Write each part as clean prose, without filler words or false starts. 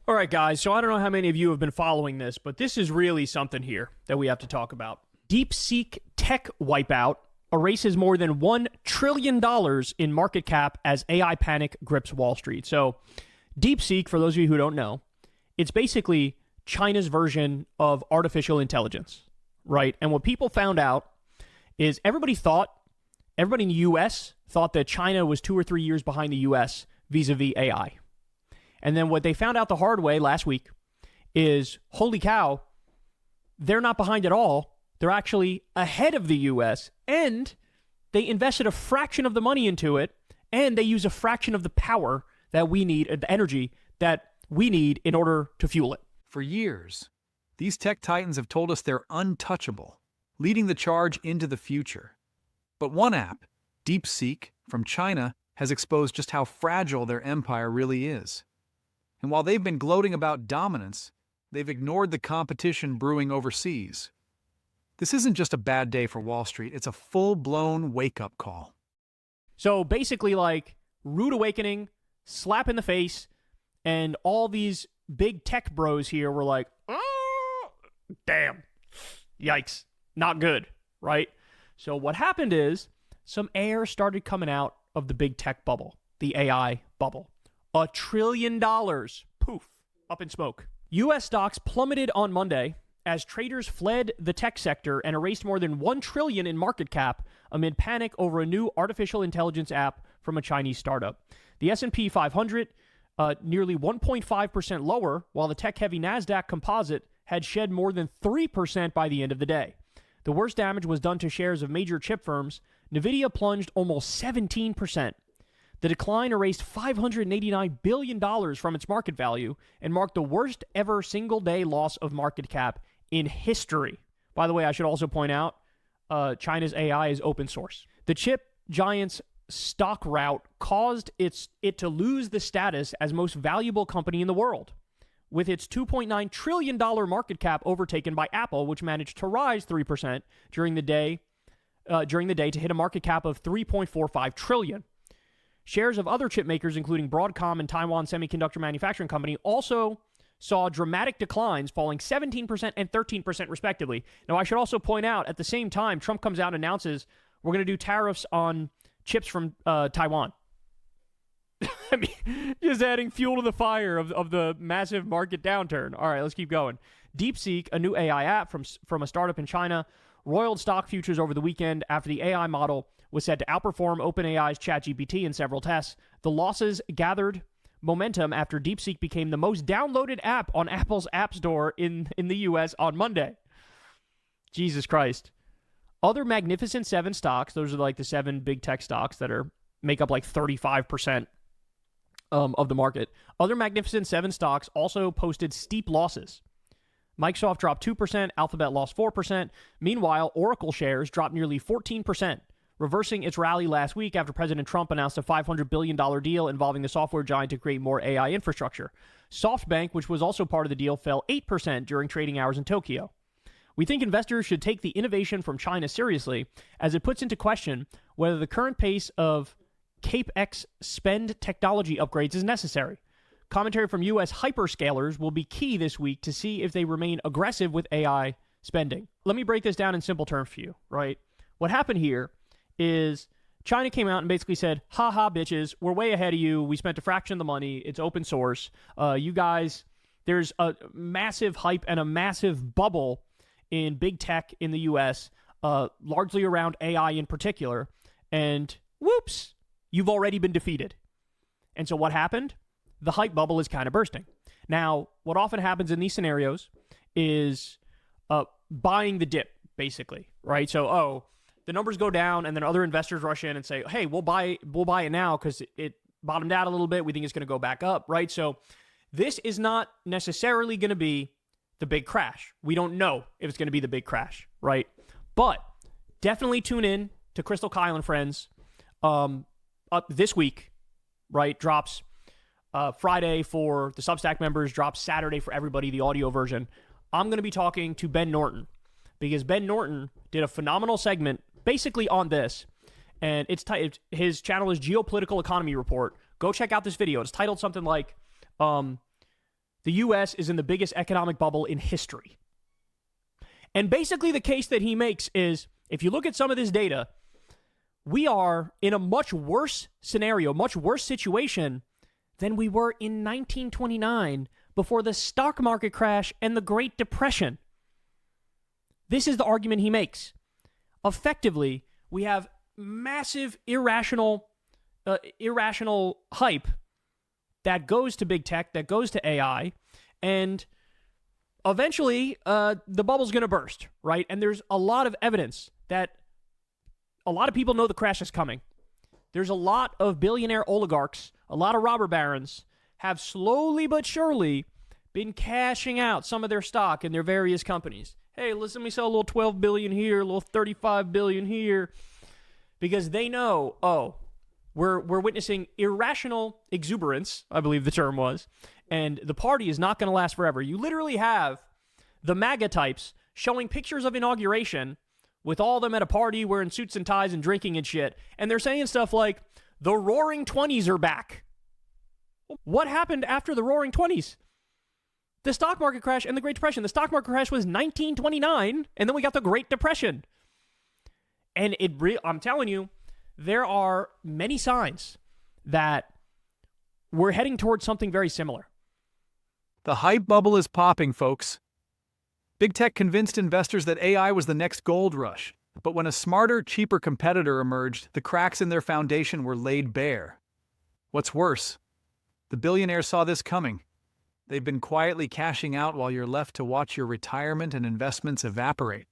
All right, guys, so I don't know how many of you have been following this, but this is really something here that we have to talk about. DeepSeek tech wipeout erases more than $1 trillion in market cap as AI panic grips Wall Street. So DeepSeek, for those of you who don't know, it's basically China's version of artificial intelligence, right? And what people found out is everybody in the U.S. thought that China was 2 or 3 years behind the U.S. vis-a-vis AI. And then what they found out the hard way last week is, holy cow, they're not behind at all. They're actually ahead of the U.S., and they invested a fraction of the money into it, and they use a fraction of the power that we need, the energy that we need in order to fuel it. For years, these tech titans have told us they're untouchable, leading the charge into the future. But one app, DeepSeek, from China, has exposed just how fragile their empire really is. And while they've been gloating about dominance, they've ignored the competition brewing overseas. This isn't just a bad day for Wall Street, it's a full-blown wake-up call. So basically, like, rude awakening, slap in the face, and all these big tech bros here were like, oh, damn, yikes, not good, right? So what happened is some air started coming out of the big tech bubble, the AI bubble. $1 trillion, poof, up in smoke. U.S. stocks plummeted on Monday as traders fled the tech sector and erased more than $1 trillion in market cap amid panic over a new artificial intelligence app from a Chinese startup. The S&P 500 nearly 1.5% lower, while the tech-heavy NASDAQ composite had shed more than 3% by the end of the day. The worst damage was done to shares of major chip firms. NVIDIA plunged almost 17%. The decline erased $589 billion from its market value and marked the worst ever single-day loss of market cap in history. By the way, I should also point out, China's AI is open source. The chip giant's stock rout caused it to lose the status as most valuable company in the world, with its $2.9 trillion market cap overtaken by Apple, which managed to rise 3% during the day to hit a market cap of $3.45 trillion. Shares of other chip makers, including Broadcom and Taiwan Semiconductor Manufacturing Company, also saw dramatic declines, falling 17% and 13% respectively. Now, I should also point out, at the same time, Trump comes out and announces, we're going to do tariffs on chips from Taiwan. I mean, just adding fuel to the fire of the massive market downturn. All right, let's keep going. DeepSeek, a new AI app from a startup in China, roiled stock futures over the weekend after the AI model was said to outperform OpenAI's ChatGPT in several tests. The losses gathered momentum after DeepSeek became the most downloaded app on Apple's App Store in the U.S. on Monday. Jesus Christ. Other Magnificent 7 stocks, those are like the 7 big tech stocks that make up like 35% of the market. Other Magnificent 7 stocks also posted steep losses. Microsoft dropped 2%, Alphabet lost 4%. Meanwhile, Oracle shares dropped nearly 14%. Reversing its rally last week after President Trump announced a $500 billion deal involving the software giant to create more AI infrastructure. SoftBank, which was also part of the deal, fell 8% during trading hours in Tokyo. We think investors should take the innovation from China seriously, as it puts into question whether the current pace of CapEx spend technology upgrades is necessary. Commentary from U.S. hyperscalers will be key this week to see if they remain aggressive with AI spending. Let me break this down in simple terms for you, right? What happened here is China came out and basically said, ha, bitches, we're way ahead of you. We spent a fraction of the money. It's open source. You guys, there's a massive hype and a massive bubble in big tech in the U.S., largely around AI in particular. And whoops, you've already been defeated. And so what happened? The hype bubble is kind of bursting. Now, what often happens in these scenarios is buying the dip, basically, right? So, the numbers go down, and then other investors rush in and say, hey, we'll buy it now because it bottomed out a little bit. We think it's going to go back up, right? So this is not necessarily going to be the big crash. We don't know if it's going to be the big crash, right? But definitely tune in to Crystal Kyle and Friends up this week, right? Drops Friday for the Substack members, drops Saturday for everybody, the audio version. I'm going to be talking to Ben Norton because Ben Norton did a phenomenal segment basically on this, and his channel is Geopolitical Economy Report. Go check out this video. It's titled something like the U.S. is in the biggest economic bubble in history. And basically the case that he makes is, if you look at some of this data, we are in a much worse scenario, much worse situation than we were in 1929 before the stock market crash and the Great Depression. This is the argument he makes. Effectively, we have massive irrational hype that goes to big tech, that goes to AI, and eventually the bubble's going to burst, right? And there's a lot of evidence that a lot of people know the crash is coming. There's a lot of billionaire oligarchs, a lot of robber barons have slowly but surely been cashing out some of their stock in their various companies. Hey, listen, let me sell a little 12 billion here, a little 35 billion here, because they know, we're witnessing irrational exuberance, I believe the term was, and the party is not going to last forever. You literally have the MAGA types showing pictures of inauguration with all of them at a party wearing suits and ties and drinking and shit, and they're saying stuff like, the Roaring 20s are back. What happened after the Roaring 20s? The stock market crash and the Great Depression. The stock market crash was 1929, and then we got the Great Depression. And I'm telling you, there are many signs that we're heading towards something very similar. The hype bubble is popping, folks. Big tech convinced investors that AI was the next gold rush, but when a smarter, cheaper competitor emerged, the cracks in their foundation were laid bare. What's worse, the billionaires saw this coming. They've been quietly cashing out while you're left to watch your retirement and investments evaporate.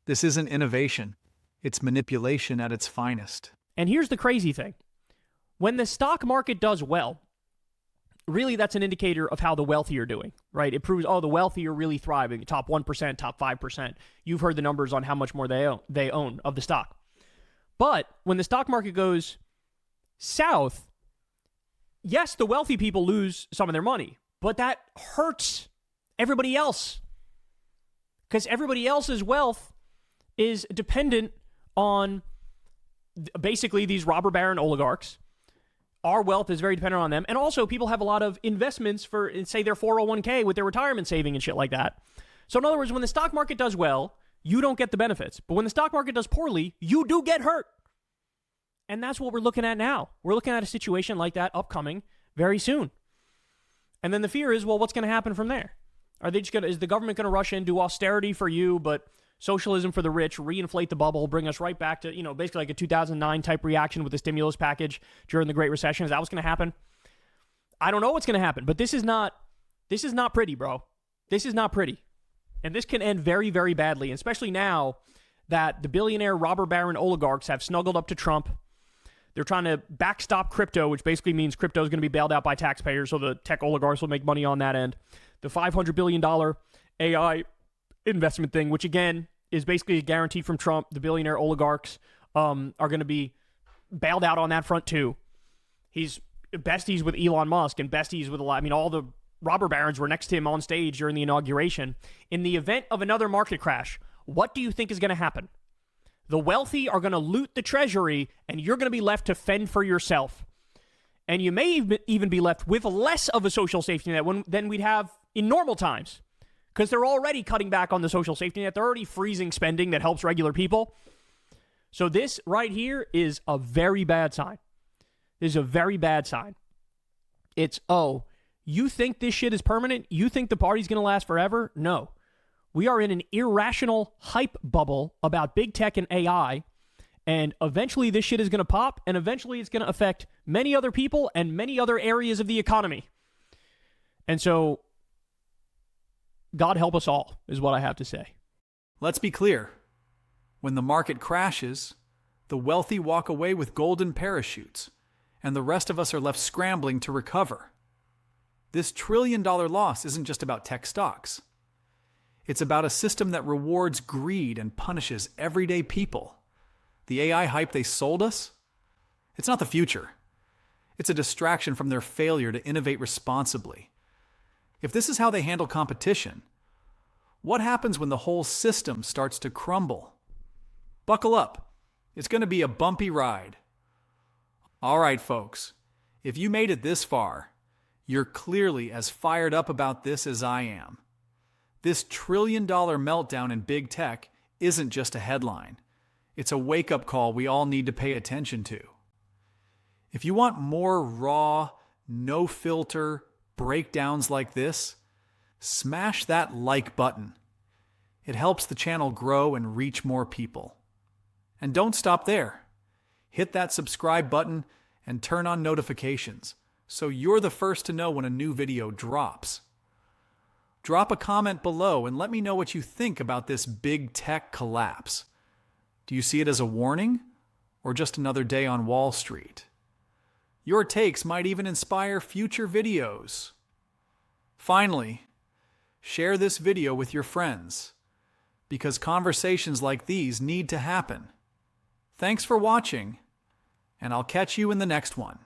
This isn't innovation. It's manipulation at its finest. And here's the crazy thing. When the stock market does well, really that's an indicator of how the wealthy are doing, right? It proves, the wealthy are really thriving, top 1%, top 5%. You've heard the numbers on how much more they own of the stock. But when the stock market goes south, yes, the wealthy people lose some of their money, but that hurts everybody else, because everybody else's wealth is dependent on basically these robber baron oligarchs. Our wealth is very dependent on them. And also people have a lot of investments for, say, their 401k with their retirement saving and shit like that. So in other words, when the stock market does well, you don't get the benefits. But when the stock market does poorly, you do get hurt. And that's what we're looking at now. We're looking at a situation like that upcoming very soon. And then the fear is, well, what's going to happen from there? Is the government going to rush in, do austerity for you, but socialism for the rich, reinflate the bubble, bring us right back to, basically like a 2009 type reaction with the stimulus package during the Great Recession? Is that what's going to happen? I don't know what's going to happen, but this is not pretty, bro. This is not pretty. And this can end very, very badly, especially now that the billionaire robber baron oligarchs have snuggled up to Trump. They're trying to backstop crypto, which basically means crypto is going to be bailed out by taxpayers, so the tech oligarchs will make money on that end. The $500 billion AI investment thing, which again is basically a guarantee from Trump. The billionaire oligarchs are going to be bailed out on that front too. He's besties with Elon Musk and besties with all the robber barons were next to him on stage during the inauguration. In the event of another market crash, what do you think is going to happen? The wealthy are going to loot the treasury, and you're going to be left to fend for yourself. And you may even be left with less of a social safety net than we'd have in normal times, because they're already cutting back on the social safety net. They're already freezing spending that helps regular people. So this right here is a very bad sign. This is a very bad sign. It's, you think this shit is permanent? You think the party's going to last forever? No. We are in an irrational hype bubble about big tech and AI, and eventually this shit is going to pop, and eventually it's going to affect many other people and many other areas of the economy. And so, God help us all, is what I have to say. Let's be clear. When the market crashes, the wealthy walk away with golden parachutes, and the rest of us are left scrambling to recover. This trillion-dollar loss isn't just about tech stocks. It's about a system that rewards greed and punishes everyday people. The AI hype they sold us? It's not the future. It's a distraction from their failure to innovate responsibly. If this is how they handle competition, what happens when the whole system starts to crumble? Buckle up. It's going to be a bumpy ride. All right, folks. If you made it this far, You're clearly as fired up about this as I am. This trillion-dollar meltdown in big tech isn't just a headline. It's a wake-up call we all need to pay attention to. If you want more raw, no-filter breakdowns like this, smash that like button. It helps the channel grow and reach more people. And don't stop there. Hit that subscribe button and turn on notifications so you're the first to know when a new video drops. Drop a comment below and let me know what you think about this big tech collapse. Do you see it as a warning or just another day on Wall Street? Your takes might even inspire future videos. Finally, share this video with your friends because conversations like these need to happen. Thanks for watching, and I'll catch you in the next one.